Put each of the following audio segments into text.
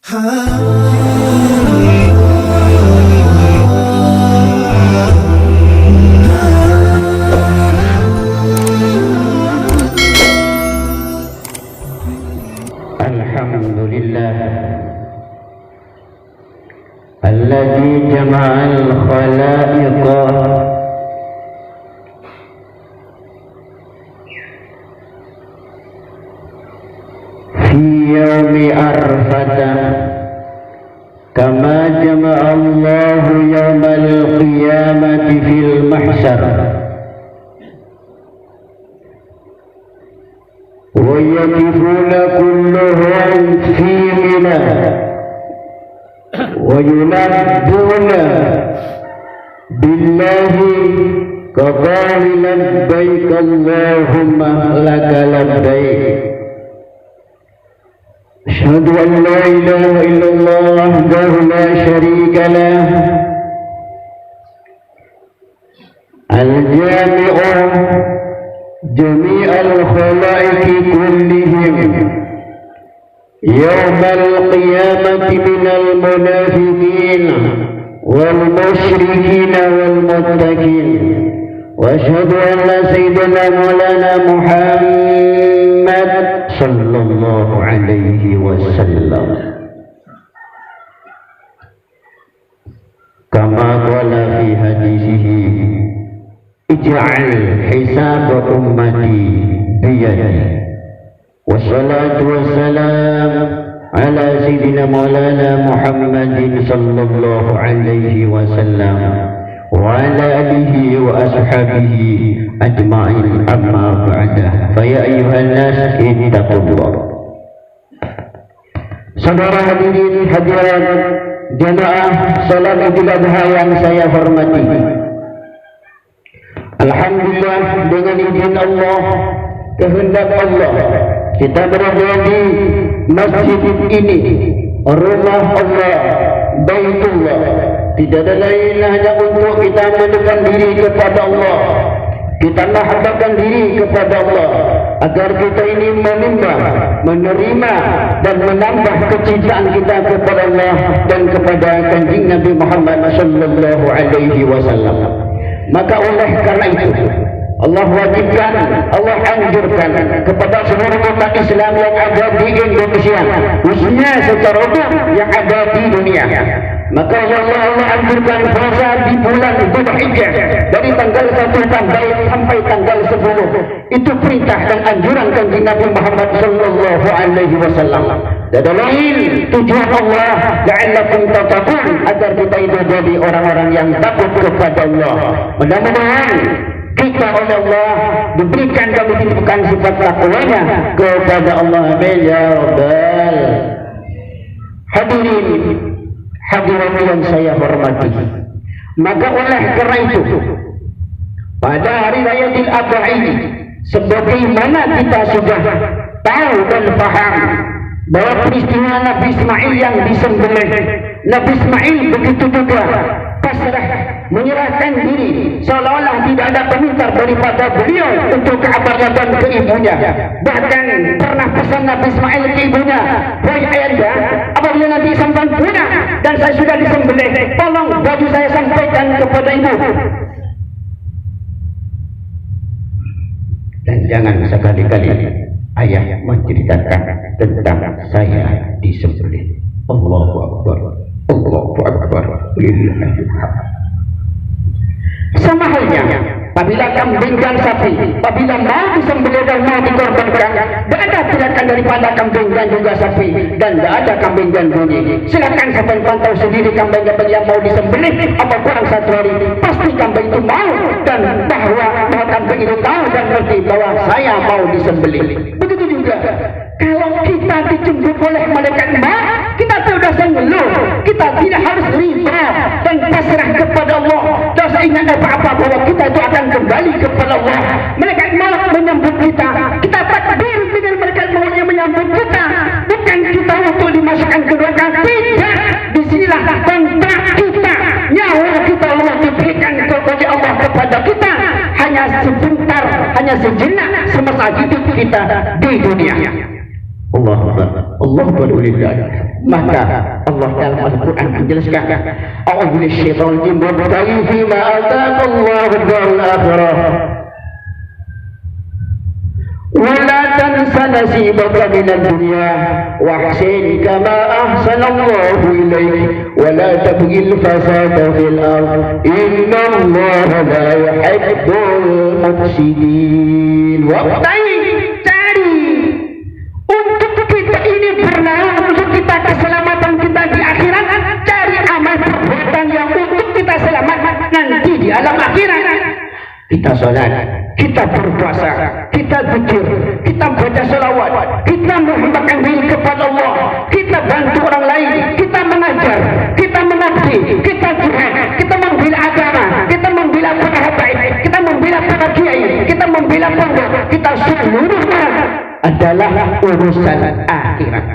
Alhamdulillah alladzi jama'al khalaiqa fi yawmi arfata kama jama'a Allahu yawmal qiyamati fil mahsyar wa yaqifuna kulluhum fi mina wa yunabbuna billahi kaqali labbaik Allahumma laka labbaik أشهد أن لا إله إلا الله وحده لا شريك له الجامع جميع الخلائق كلهم يوم القيامة من المنافقين والمشركين والمتقين وأشهد أن سيدنا مولانا محمد صلى الله عليه وسلم كما قال في حديثه اجعل حساب أمتي بيدي والصلاة والسلام على سيدنا مولانا محمد صلى الله عليه وسلم وعلى آله وأصحابه أجمعين أما بعد فيا أيها الناس اتقوا الله. Saudara hadirin hadirat jamaah salat Idul Adha yang saya hormati, alhamdulillah dengan izin Allah, kehendak Allah, kita berada di masjid ini, rumah Allah, Baitullah. Tidak ada lain hanya untuk kita mendekatkan diri kepada Allah, kita mahabbatkan diri kepada Allah, agar kita ini menimbang, menerima dan menambah kecintaan kita kepada Allah dan kepada kanjeng Nabi Muhammad sallallahu alaihi wasallam. Maka oleh karena itu Allah wajibkan, Allah anjurkan kepada seluruh umat Islam yang ada di Indonesia, khususnya secara umum yang ada di dunia. Maka Allah anjurkan puasa di bulan Dzulhijjah dari tanggal 1 sampai tanggal 10. Itu perintah dan anjuran kanjeng Nabi Muhammad sallallahu alaihi wasallam. Dan lain tujuan Allah la'allakum tattaqun, agar kita itu jadi orang-orang yang takut kepada Allah. Mudah-mudahan kita oleh Allah diberikan dan dititipkan sifat takwanya kepada Allah. Amin ya rabbal hadirin hadirat yang saya hormati. Maka oleh karena itu pada hari raya Idul Adha ini, sebagaimana kita sudah tahu dan paham bahwa peristiwa Nabi Ismail yang disembelih, Nabi Ismail begitu juga pasrah, menyerahkan diri, seolah-olah tidak ada komentar daripada beliau untuk keabahnya dan ke ibunya. Bahkan pernah pesan Nabi Ismail ke ibunya, wahai ayahanda, apabila nanti sampai punah dan saya sudah disembelih, tolong baju saya sampaikan kepada ibu. Dan jangan sekali-kali ayah menceritakan tentang saya disembelih. Allahu Akbar, Allahu Akbar. Sama halnya apabila kambing dan sapi, apabila mau disembelih dan mau dikorbankan, tidak ada teriakan daripada kambing dan juga sapi, dan tidak ada kambing dan bunyi. Silakan sampai pantau sendiri kambing-kambing yang mau disembelih, apa kurang satu hari pasti kambing itu mau, dan bahwa kambing itu tahu dan ngerti bahwa saya mau disembelih. Begitu juga kalau kita dijemput oleh malaikat maut, kita sudah mengeluh, kita tidak harus riba dan pasrah kepada Allah. Dan ingat apa-apa bahwa kita itu akan kembali kepada Allah. Malaikat maut menyambut kita, kita takbir dengan malaikat maut yang menyambut kita. Bukan kita untuk dimasukkan ke neraka, tidak. Disinilah tentang kita, nyawa kita Allah diberikan kepada Allah kepada kita. Hanya sebentar, hanya sejenak semasa hidup kita di dunia. Allah walillah. Maka Allah dalam Al-Quran menjelaskan, a'udzu bisyaitonir rajim, "Wabtaghi fima ataka Allahu ad-darul akhirah wa la tansa nasibaka minad dunya wa ahsin kama ahsana Allahu ilaik wa la tabghil fasada fil ard inna Allaha la yuhibbul mufsidin." Wabtaghi, cari untuk kita ini bernaung, untuk kita keselamatan kita di akhirat. Cari amal perbuatan yang untuk kita selamat nanti di alam akhirat. Kita sholat, kita berpuasa, kita zikir, kita baca salawat, kita menghendakkan diri kepada Allah, kita bantu orang lain, kita mengajar, kita mengabdi, kita jihad, kita membela agama, kita membela para habaib, kita membela para kiai, kita membela pondok, kita seluruhnya adalah urusan akhirat.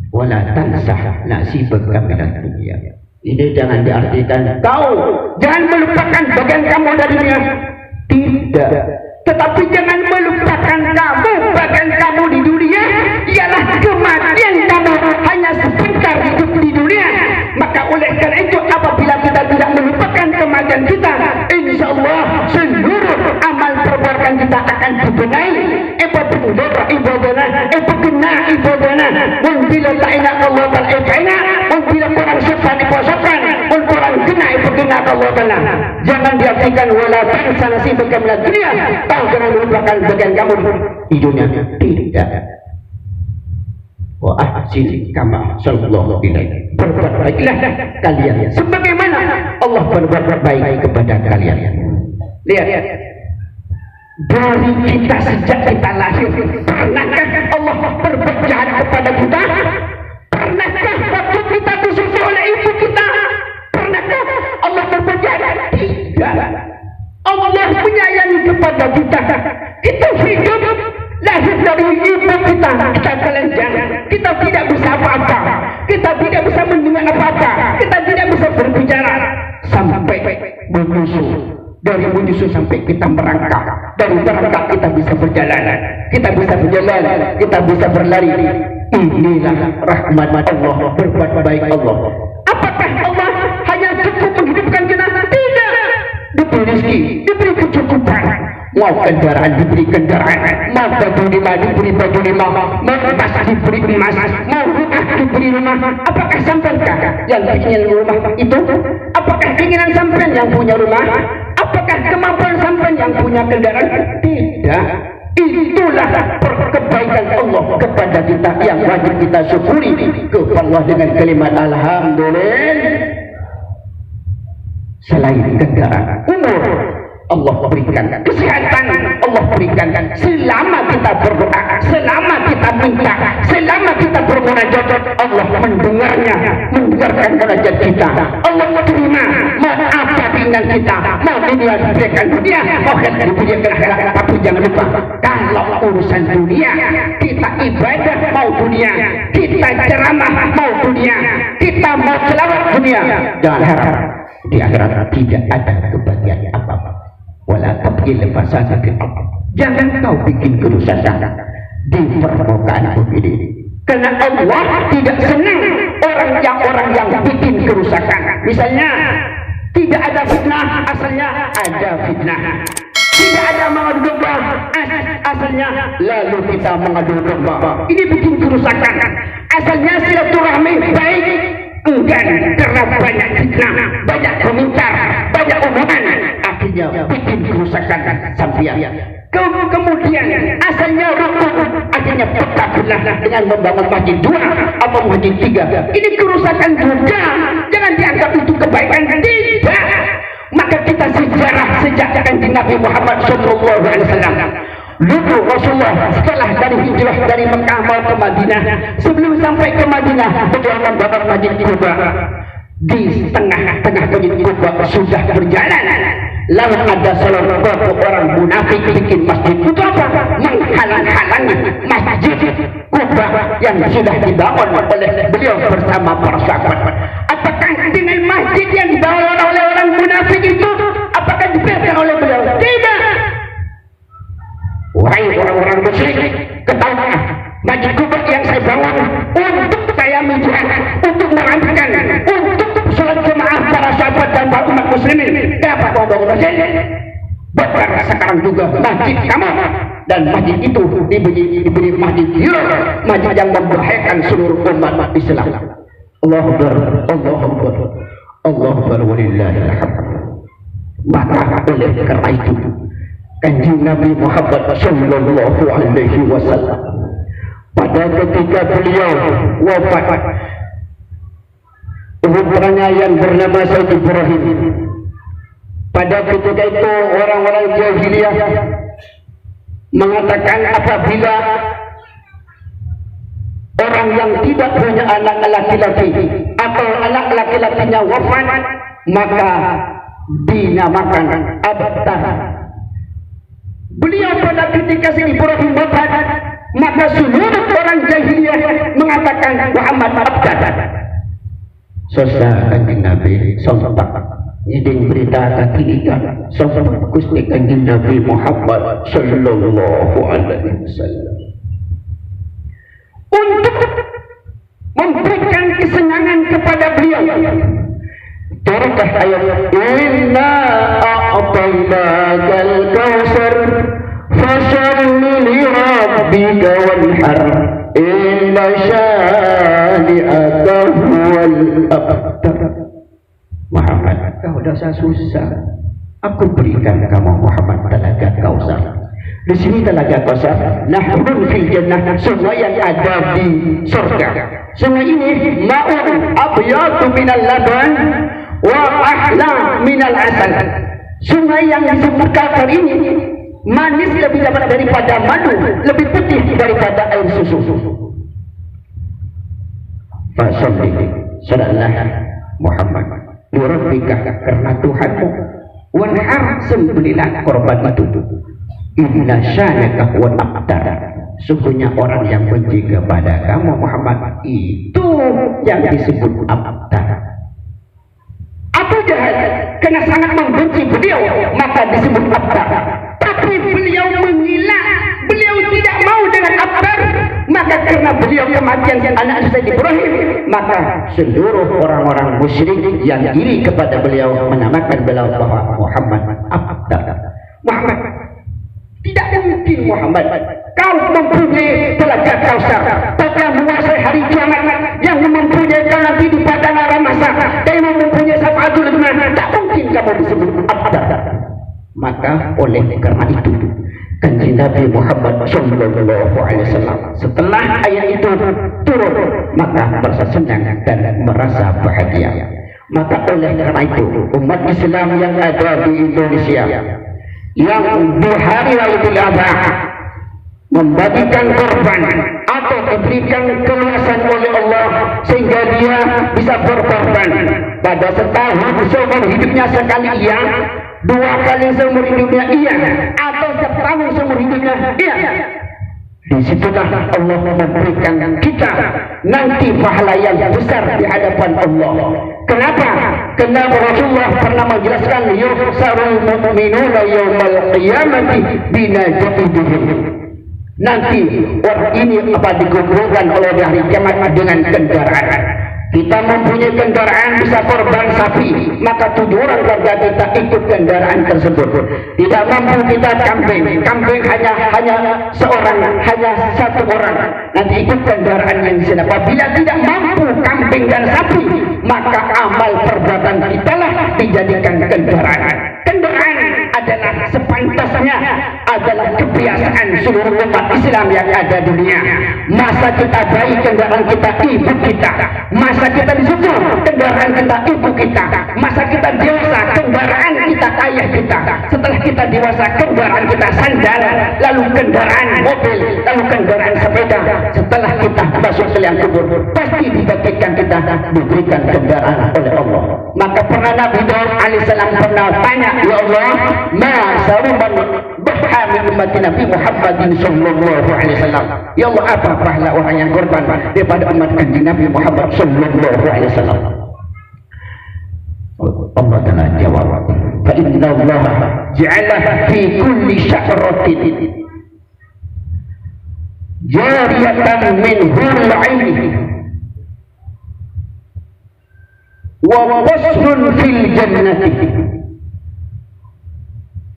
Wala tansah nasibaka minad dunya. Ini jangan diartikan kau jangan melupakan bagian kamu dari dunia. Tidak. Tetapi jangan melupakan kamu bagian kamu di dunia ialah kematian kamu. Hanya sebentar hidup di dunia. Maka oleh karena itu apabila kita tidak melupakan kematian kita, insya Allah seluruh amal perbuatan kita akan dibenahi. Ibadana bila ta'ina Allah ta'ala bila kurang syafan diposakan kurang kena ibadana Allah ta'ala. Jangan diartikan wala tansa nasibaka minad dunya, kau jangan melupakan bagian kamu di dunia. Tidak. Wa ahsin kama sallallahu alaihi. Berbuat baiklah kalian sebagaimana Allah berbuat baik kepada kalian. Lihat dari kita sejak kita lahir, pernahkah Allah berbuat jahat kepada kita? Pernahkah waktu kita disusui oleh ibu kita? Pernahkah Allah berbuat jahat? Tidak. Allah menyayangi kepada kita. Kita hidup lahir dari ibu kita, kita telanjang, kita tidak bisa apa-apa, kita tidak bisa mendengar apa-apa, kita tidak bisa berbicara sampai menyusu. Dari menyusu sampai kita merangkak, dari merangkak kita bisa berjalan, kita bisa berlari. Inilah rahmat Allah, berbuat baik Allah. Apakah Allah hanya cukup menghidupkan kita? Tidak. Diberi rezeki, diberi kecukupan. Mau kendaraan diberi kendaraan, mau baju lima diberi baju lima, mau emas diberi emas, mau rumah diberi rumah. Apakah sampainkah yang ingin rumah itu? Apakah keinginan sampai yang punya rumah? Apakah kemampuan sampai yang punya kendaraan? Tidak. Itulah kebaikan Allah kepada kita yang wajib kita syukuri kepada Allah dengan kalimat alhamdulillah. Selain kendaraan, umur Allah berikan, kesehatan Allah berikan, selama kita berdoa, selama kita minta, selama kita bermunajat, Allah mendengarnya, mendengarkan munajat kita. Allah terima, mau apa keinginan kita, mau dunia diberikan dunia, mau akhirat diberikan akhirat. Tapi jangan lupa, kalau urusan dunia, kita ibadah mau dunia, kita ceramah mau dunia, kita mau selawat dunia, jangan harap di akhirat tidak ada kebahagiaan apa-apa. Wala tabghil fasada fil ardh. Jangan kau bikin kerusakan di permukaan bumi ini. Karena Allah tidak senang orang yang bikin kerusakan. Misalnya tidak ada fitnah, asalnya ada fitnah. Tidak ada mengadu domba, asalnya lalu kita mengadu domba. Ini bikin kerusakan. Asalnya silaturahmi baik, enggan karena banyak fitnah, banyak komentar, banyak omongan, akhirnya bikin kerusakan sampian. Kemudian asalnya rukun, akhirnya pecah belah dengan membangun masjid 2 atau masjid 3. Ini kerusakan juga. Jangan dianggap itu kebaikan, tidak. Maka kita sejarah sejak kanjeng Nabi Muhammad SAW. Dulu Rasulullah setelah dari hijrah dari Mekah mau ke Madinah, sebelum sampai ke Madinah beliau membangun masjid Quba. Di tengah-tengah masjid Quba sudah berjalan, lalu ada salah satu orang munafik bikin masjid itu apa? Menghalang-halangi masjid Quba yang sudah dibangun oleh beliau bersama para sahabat. Apakah dengan masjid yang dibangun oleh orang munafik itu apakah dibiarkan oleh beliau? Tidak. Wahai orang-orang musyrik, ketahuilah masjid kubur yang saya bangun untuk saya menjihad, untuk merampingkan, untuk sholat jemaah para sahabat dan para umat muslimin. Kenapa kau bangun masjid? Buatlah sekarang juga masjid kamu, dan masjid itu diberi masjid zero, masjid yang membahayakan seluruh umat Islam. Allahu Akbar, Allahu Akbar, Allahu Akbar, walillahil hamd. Maka oleh karena itu Kanjeng Nabi Muhammad sallallahu alaihi wasallam pada ketika beliau wafat, putranya yang bernama Said Ibrahim, pada ketika itu orang-orang jahiliyah mengatakan apabila orang yang tidak punya anak laki-laki atau anak laki-lakinya wafat, maka dinamakan abtar. Beliau pada ketika Said Ibrahim wafat, maka seluruh orang jahiliyah mengatakan Muhammad abtar. Sosok Kanjeng Nabi sontak ini berita ketiga sontak Gusti Kanjeng Nabi Muhammad sallallahu alaihi wasallam untuk memberikan kesenangan kepada beliau. Turunlah ayat inna a'tainakal kautsar fasholli li rabbika wanhar inna syani'aka huwal abtar. Muhammad, kau dosa susah, aku berikan kamu Muhammad telaga kautsar. Di sini telaga kautsar, nahrun fil jannah, sungai yang ada di surga. Sungai ini ma'un abyadu minal laban wa ahla minal asal. Sungai yang disebut kautsar ini manis lebih daripada madu, lebih putih daripada air susu. Fasalli sallallahu Muhammad lirabbika, karena Tuhanmu, wanhar, sembelilah korban itu. Inna syani'aka huwal abtar, sungguhnya orang yang benci kepada kamu Muhammad itu yang disebut abtar. Abu Jahal karena sangat membenci beliau maka disebut abtar. Tapi beliau mengelak, beliau tidak mau dengan abtar. Maka karena beliau kematian anak Said Ibrahim, maka seluruh orang-orang musyrik yang iri kepada beliau menamakan beliau bahwa Muhammad abtar. Muhammad, tidak mungkin Muhammad kau mempunyai telaga kautsar, kau menguasai hari kiamat, yang mempunyai nanti di padang Ramasa, dan mempunyai syafatul iman, tak mungkin kamu disebut abtar. Maka oleh karena itu Kanjeng Nabi Muhammad sallallahu alaihi wasallam setelah ayat itu turun maka merasa senang dan merasa bahagia. Maka oleh karena itu umat Islam yang ada di Indonesia yang di hari Idul Adha membagikan korban atau diberikan keluasan oleh Allah sehingga dia bisa berkorban pada setahun seumur hidupnya sekali iya, 2 kali seumur hidupnya iya, atau setahun seumur hidupnya iya. Disitulah Allah memberikan kita nanti pahala yang besar di hadapan Allah. Kenapa? Karena Rasulullah pernah menjelaskan yuhsarul mu'minuna yawmal qiyamati binajatihim. Nanti orang ini apa dikumpulkan oleh hari kiamat dengan kendaraan. Kita mempunyai kendaraan bisa korban sapi, maka 7 orang keluarga kita ikut kendaraan tersebut. Tidak mampu kita kambing hanya seorang, hanya 1 orang, nanti ikut kendaraan yang di sana. Apabila tidak mampu kambing dan sapi, maka amal perbuatan kita lah dijadikan kendaraan. Kendaraan adalah sepantasnya adalah kebiasaan seluruh umat Islam yang ada di dunia. Masa kita bayi kendaraan kita ibu kita, masa kita disyukur kendaraan kita ibu kita, masa kita dewasa kendaraan kita ayah kita, setelah kita dewasa kendaraan kita sandal, lalu kendaraan mobil, lalu kendaraan sepeda. Setelah kita masuk ke liang kubur pasti dibagikan kita diberikan kendaraan oleh Allah. Maka pernah Nabi Daud alaihissalam pernah tanya, ya Allah, ma saruman berhami umat Nabi Muhammadin sallallahu alaihi wasallam. Ya Allah, apa pahala orang yang korban daripada umat Kanjeng Nabi Muhammad sallallahu alaihi wasallam? Allah telah jawab, fa inna Allah ja'ala fi kulli sya'ratin jariyatan min hurul 'aini wa qasrun fil jannati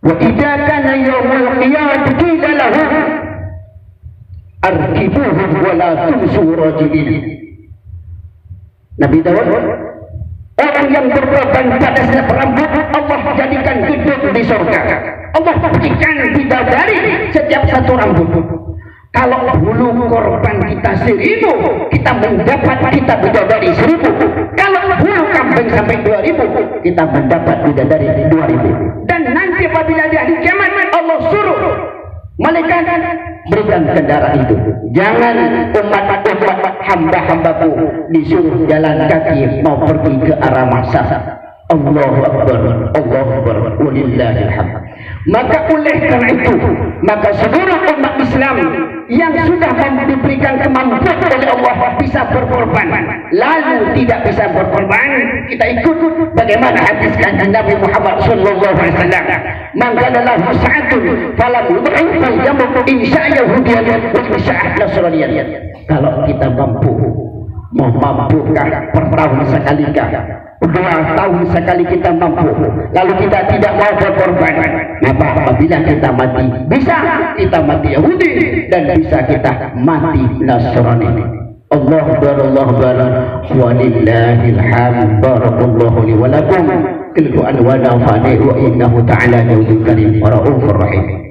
wa idza kana yawmul qiyamati qila lahu arkibuhu wa la tumsu rajulin. Nabi Daud, orang yang berkorban pada setiap rambut Allah jadikan gedung di surga. Allah berikan bidadari setiap satu rambut. Kalau bulu korban kita 1000, kita mendapat kita bidadari 1000. Kalau bulu kambing sampai 2000, kita mendapat bidadari 2000. Dan nanti apabila di hari kiamat Allah suruh malaikat berikan kendaraan itu. Jangan umat hamba-hambaku disuruh jalan kaki mau pergi ke arah Makkah. Allahu Akbar, Allahu Akbar, walillahil hamd. Maka oleh karena itu, maka seluruh umat Islam yang sudah diberikan kemampuan oleh Allah bisa berkorban, lalu tidak bisa berkorban, kita ikut bagaimana hadis kanjeng Nabi Muhammad sallallahu alaihi wasallam, "Man kana lahu sa'atun falam yud'if falyamut insya Yahudiyyan wa insya Nasraniyyan." Kalau kita mampukah per tahun sekali kah? 2 tahun sekali kita mampu, lalu kita tidak mau berkorban, maka apabila kita mati, bisa kita mati Yahudi dan bisa kita mati Nasrani. Allah walillahil hamd. Barakallahu li wa lakum. Kullu an wa nafa'ani wa innahu ta'ala jawdul karim wa ra'ufur rahim.